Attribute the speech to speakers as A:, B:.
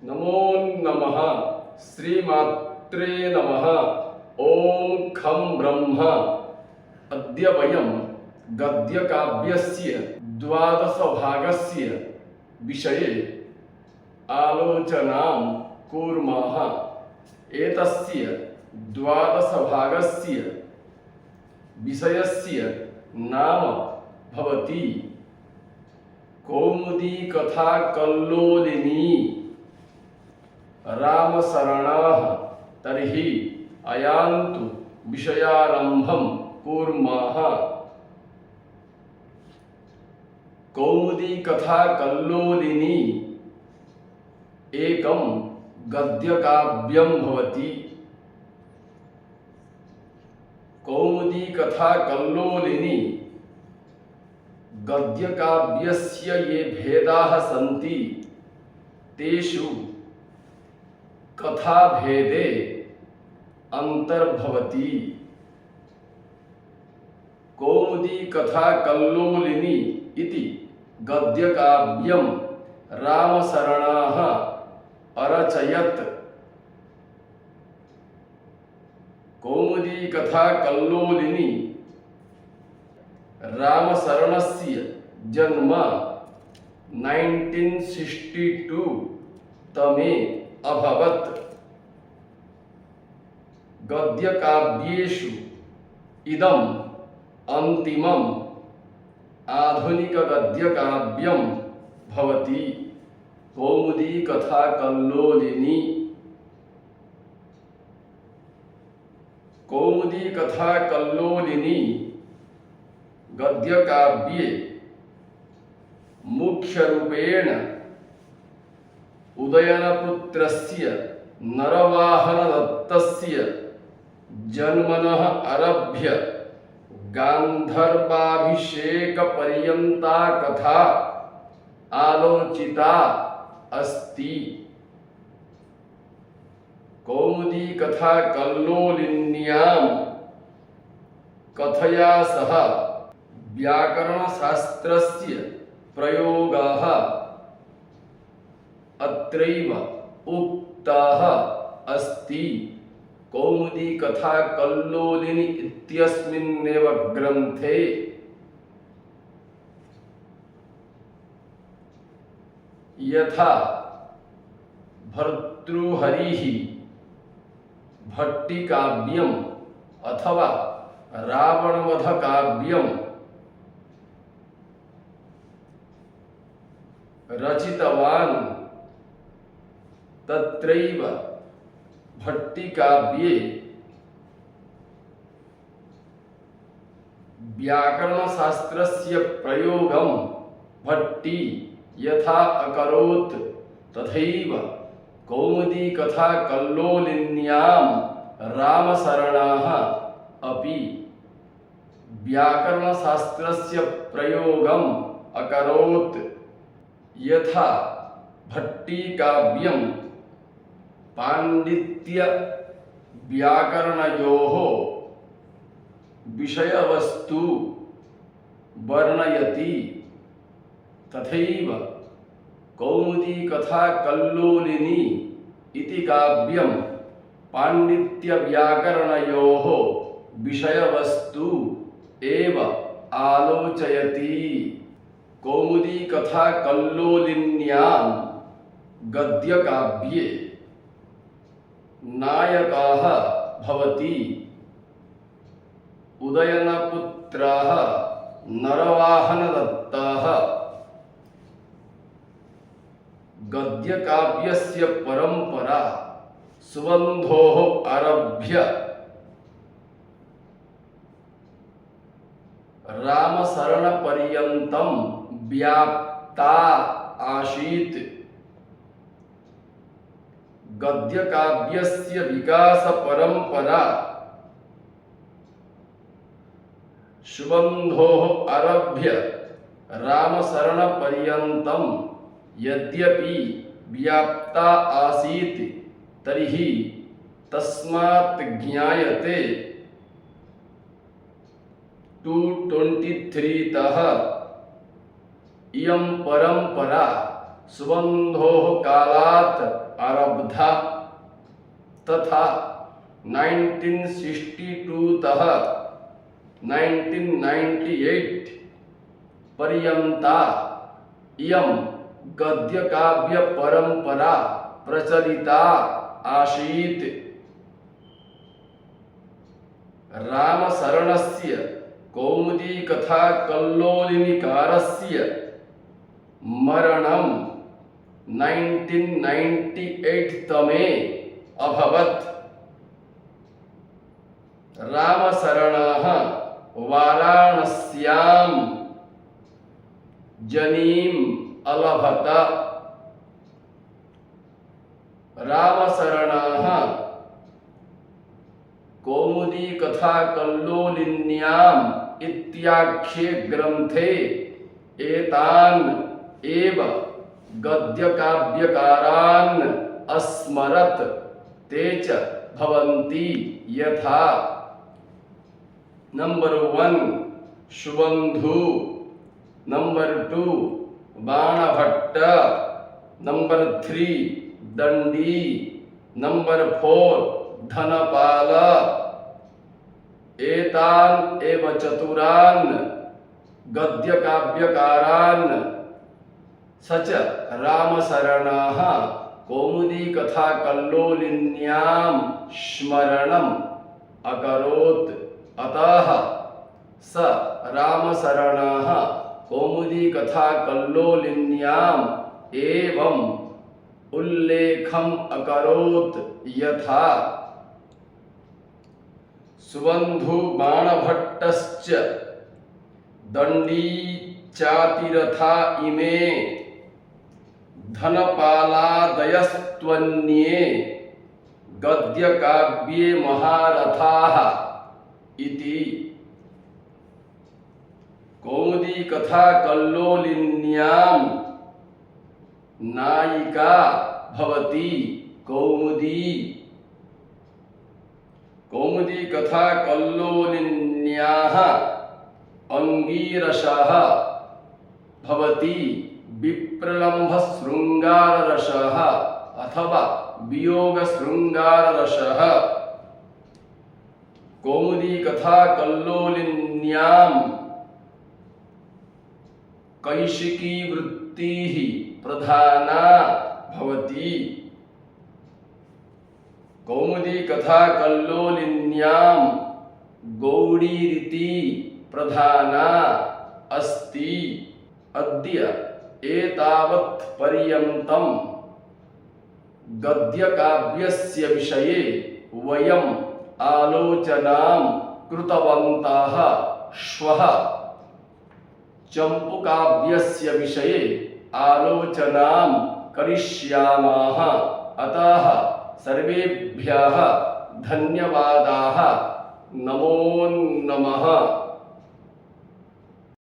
A: नमो नमः श्रीमात्रे नमः। ओम खं ब्रह्म। अद्य वयं गद्यकाव्यस्य द्वादशभागस्य विषये आलोचनां कुर्मः। एतस्य द्वादशभागस्य विषयस्य नाम भवति कौमुदी कथा कल्लोलिनी रामशरणाः। तर्हि अयान्तु विषयारम्भं कुर्मः। कौमुदी कथा कल्लोलिनी एकं गद्यकाव्यं भवति। कौमुदी कथा कल्लोलिनी गद्यकाव्यस्य ये भेदाः सन्ति तेषु कथाभेदे अंतर्भवति। कौमुदी कथा कल्लोलिनी इति गद्यकाव्यं रामशरणाः अरचयत्। कौमुदी कथा कल्लोलिनी रामशरणस्य जन्म 1962 तमे अभवत्। गद्यकाव्येषु इदम् अन्तिमम् आधुनिकगद्यकाव्यं भवति। कौमुदी कथा कल्लोलिनी। कौमुदी कथा कल्लोलिनी गद्यकाव्ये मुख्यरूपेण उदयनपुत्रस्य नरवाहनदत्तस्य जन्मनः आरभ्य गान्धर्वाभिषेकपर्यन्ता कथा आलोचिता अस्ति। कौमुदी कथा कल्लोलिन्यां कथया सह व्याकरणशास्त्रस्य प्रयोगः अत्रैव उक्तः अस्ति। कौमुदी कथा कल्लोलिनी इत्यस्मिन्नेव ग्रन्थे यथा भर्तृहरिः भट्टिकाव्यम् अथवा रावणवधकाव्यं रचितवान् तत्रैव भट्टिकाव्ये व्याकरणशास्त्रस्य प्रयोगं भट्टी यथा अकरोत् तथैव कौमुदी कथा कल्लोलिन्यां रामशरणाः अपि व्याकरणशास्त्रस्य प्रयोगम् अकरोत्। यथा भट्टिकाव्यं पाण्डित्य व्याकरणयोः विषयवस्तु वर्णयति तथैव कौमुदी कथा कल्लोलिनी इति काव्यं पाण्डित्य व्याकरणयोः विषयवस्तु एव आलोचयति। कौमुदी कथा कल्लोलिन्यां गद्यकाव्ये नायकाः भवति उदयनपुत्राः नरवाहनदत्ताः। गद्यकाव्यस्य परंपरा सुबन्धोः आरभ्य रामशरणपर्यन्तं व्याप्ता आसीत्। गद्यकाव्यस्य विकास परंपरा सुबन्धोः आरभ्य रामशरणपर्यन्तं यद्यपि व्याप्ता आसीत् तर्हि तस्मात् ज्ञायते 223 तः इयं परंपरा सुबन्धोः कालात् आरब्धा तथा 1962 तः 1998 पर्यन्ता इयं गद्यकाव्य परंपरा प्रचलिता आसीत्। रामशरणस्य कौमुदी कथा कल्लोलिनिकारस्य मरणं 1998 तमे अभवत्। रामशरणः वाराणस्यां जनीम् अलभत। रामशरणः कौमुदी कथा कल्लोलिन्याम् इत्याख्ये ग्रन्थे एतान् एव गद्यकाव्यकारान् अस्मरत्। ते च भवन्ति यथा number 1 Subandhu, number 2 Banabhatta, number 3 दंडी, नंबर 4 धनपाल। एतान् एव चतुरान् गद्यकाव्यकारान् सच रामशरणः कौमुदी कथा कल्लोलिन्यां स्मरणम् अकरोत्। अतः स रामशरणः कौमुदी कथा कल्लोलिन्याम् एवं उल्लेखम् अकरोत् यथा सुबंधु बाणभट्टश्च दंडी चातिरथा इमे धनपालादयस्त्वन्ये गद्यकाव्ये महारथाः इति। कौमुदी कथा कल्लोलिन्यां नायिका भवति कौमुदी। कौमुदी कथा कल्लोलिन्याः अंगीरसः भवति विप्रलम्भ शृंगाररसः अथवा वियोग शृंगाररसः। कौमुदी कथा कल्लोलिन्यां कैशिकी वृत्तिः प्रधाना भवति। कौमुदी कथा कल्लोलिन्यां गौड़ी रीति प्रधाना अस्ति। अद्य एतावत् पर्यन्तं गद्यकाव्यस्य विषये वयम् आलोचनां कृतवन्तः। श्वः चंपूकाव्यस्य विषये आलोचनां करिष्यामः। अतः सर्वेभ्यः धन्यवादाः। नमो नमः।